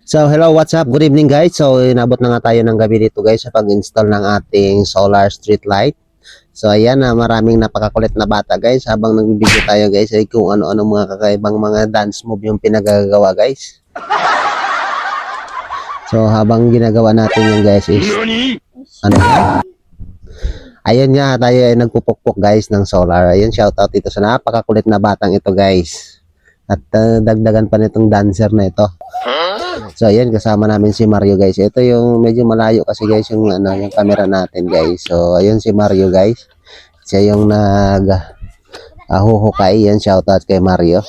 So, hello, what's up? Good evening, guys. So, inabot na nga tayo ng gabi dito, guys, sa pag-install ng ating solar street light. So, ayan na, maraming napakakulit na bata, guys. Habang nag-video tayo, guys, ay kung ano-ano mga kakaibang mga dance move yung pinagagawa, guys. So, habang ginagawa natin yung guys, is, ano yan? Ayun nga, tayo ay nagpupukpok, guys, ng solar. Ayun, shoutout dito sa napakakulit na batang ito, guys. At dagdagan pa nitong dancer na ito. So ayan, kasama namin si Mario, guys. Ito yung medyo malayo kasi, guys, yung yung camera natin, guys. So ayun si Mario, guys. Siya yung huhukay. Yan, shoutout kay Mario.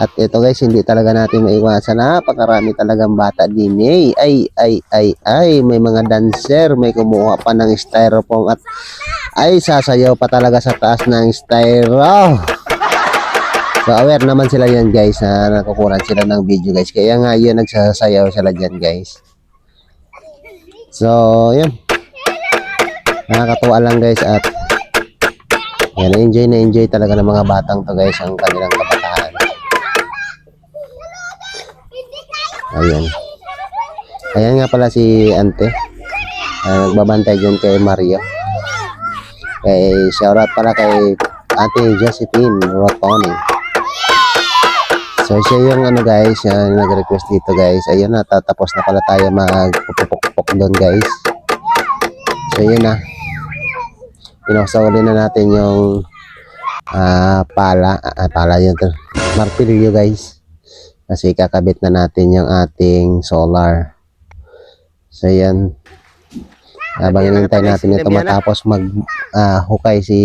At ito, guys, hindi talaga natin maiwasan. Napakarami talagang bata din. Ay, may mga dancer, may kumuha pa ng styrofoam at ay sasayaw pa talaga sa taas ng styro. So aware naman sila yan, guys, na nakukuran sila ng video, guys. Kaya nga yun, nagsasayaw sila dyan, guys. So yun, nakakatuwa lang, guys. At yan, na-enjoy talaga ng mga batang to, guys, ang kanilang kabataan. Ayan nga pala si Ante, nagbabantay dyan kay Mario. Shoutout pala kay Ate Josephine Rotoni. So siya yung guys, yung nag-request dito, guys. Ayun na, tapos na pala tayo magpupukpok doon, guys. So yun na, pinaksauli na natin yung pala yun to, martilyo, guys, kasi kakabit na natin yung ating solar. So yan, habang hinintay natin ito matapos hukay si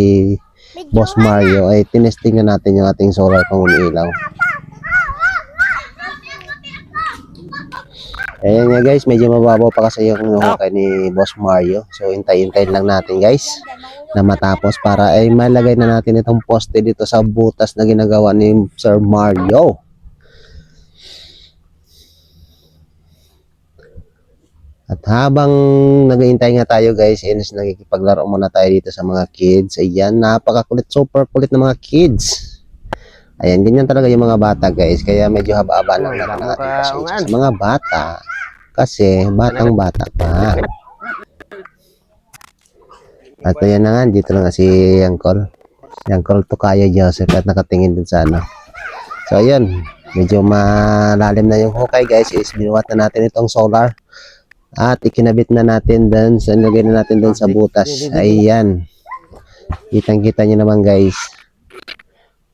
Boss Mario, ay tinesting na natin yung ating solar kung umiilaw. Ayan nga, guys, medyo mababaw pa kasi yung hukay ni Boss Mario. So hintay-hintayin lang natin, guys, na matapos para ay malagay na natin itong poste dito sa butas na ginagawa ni Sir Mario. At habang naghihintay nga tayo, guys, nakikipaglaro muna tayo dito sa mga kids. Ayan, napakakulit, super kulit ng mga kids. Ayan, ganyan talaga yung mga bata, guys. Kaya medyo haba-haba lang natin ang ating pasensya sa mga bata. Kasi batang-bata pa. At ayan na nga, dito na nga si Uncle. Si Uncle Tokayo Joseph at nakatingin dun sa ano. So ayan, medyo malalim na yung hukay, guys. Binuhat na natin itong solar. At ikinabit na natin dun, nilagay na natin dun sa butas. Ayan. Kitang-kita nyo naman, guys.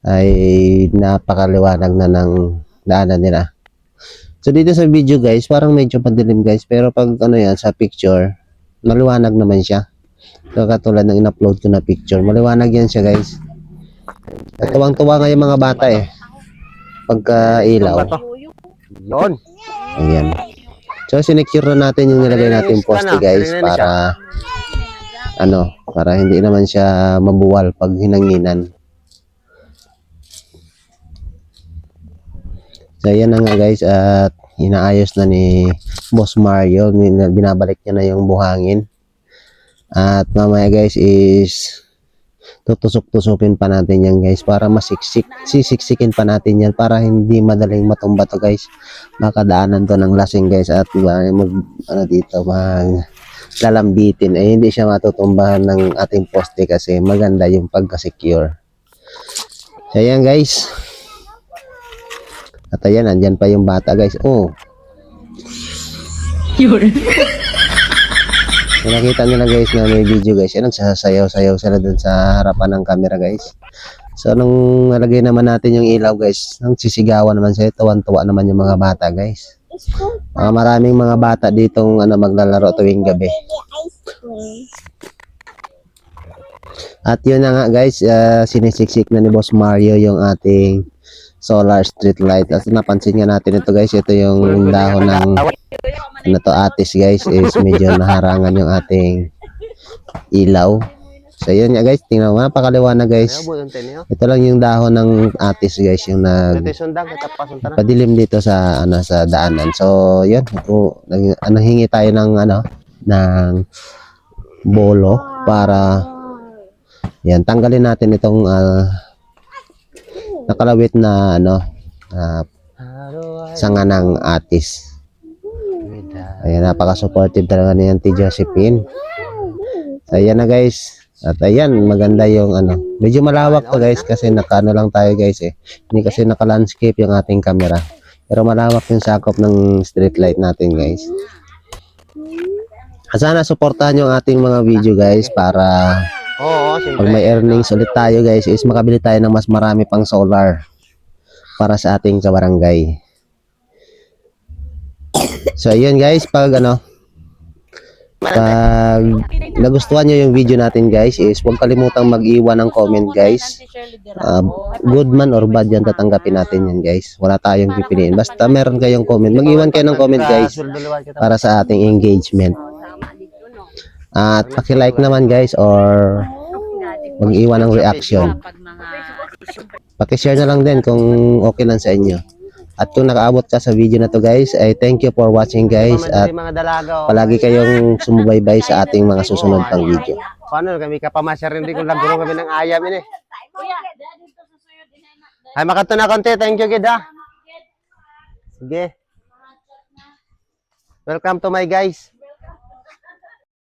Ay napakaliwanag na ng daanan nila. So dito sa video, guys, parang medyo padilim, guys, pero pag yan sa picture, maliwanag naman siya. So katulad ng in-upload ko na picture, maliwanag yan siya, guys. At tuwang-tuwa nga yung mga bata pagka ilaw. Ayan. So sinecure na natin yung nilagay natin poste, guys, para para hindi naman siya mabuwal pag hinanginan. So ayan na nga, guys, at inaayos na ni Boss Mario, binabalik niya na yung buhangin. At mamaya, guys, is tutusok-tusukin pa natin yan, guys, para sisiksikin pa natin yan para hindi madaling matumba to, guys. Makadaanan to ng lasing, guys, at lalambitin ay hindi siya matutumbahan ng ating poste kasi maganda yung pagka-secure. So ayan, guys. At ayan, andyan pa yung bata, guys. Oh. So, nakita nyo na, guys, na may video, guys. Yan, nagsasayaw-sayaw sila dun sa harapan ng camera, guys. So, nung nalagay naman natin yung ilaw, guys, nang sisigawan naman sila, tuwan-tuwa naman yung mga bata, guys. Maraming mga bata ditong maglalaro tuwing gabi. At yun na nga, guys, sinisiksik na ni Boss Mario yung ating solar street light. At napansin nga natin ito, guys, ito yung dahon ng atis, guys, is medyo naharangan yung ating ilaw. So yun nga, guys, tingnan mo, napakaliwanag, guys. Ito lang yung dahon ng atis, guys, yung padilim dito sa sa daanan. So yun, hingi tayo ng ng bolo para yan, tanggalin natin itong nakalawit na sanga ng Atis. Ayan, napaka-supportive talaga ni Auntie Josephine. So, ayan na guys. At ayan, maganda yung ano. Medyo malawak to guys kasi nakaano lang tayo guys eh. Hindi kasi naka-landscape yung ating camera. Pero malawak yung sakop ng street light natin guys. At sana supportahan yung ating mga video guys para pag may earnings ulit tayo guys is makabili tayo ng mas marami pang solar para sa ating kabarangay. So ayun guys, pag nagustuhan nyo yung video natin guys is huwag kalimutang mag-iwan ng comment guys. Good man or bad yan, tatanggapin natin yan guys. Wala tayong pipiliin. Basta meron kayong comment. Mag-iwan kayo ng comment guys para sa ating engagement. At paki-like naman guys or mag-iwan ng reaction. Paki-share na lang din kung okay lang sa inyo. At kung nakaabot ka sa video na to guys, ay thank you for watching guys. At palagi kayong sumubaybay sa ating mga susunod pang video. Paano kami kapamasya rin din kung laguro kami ng ayam ini. Ay makato na konti, thank you gid ha. Sige. Welcome to my guys.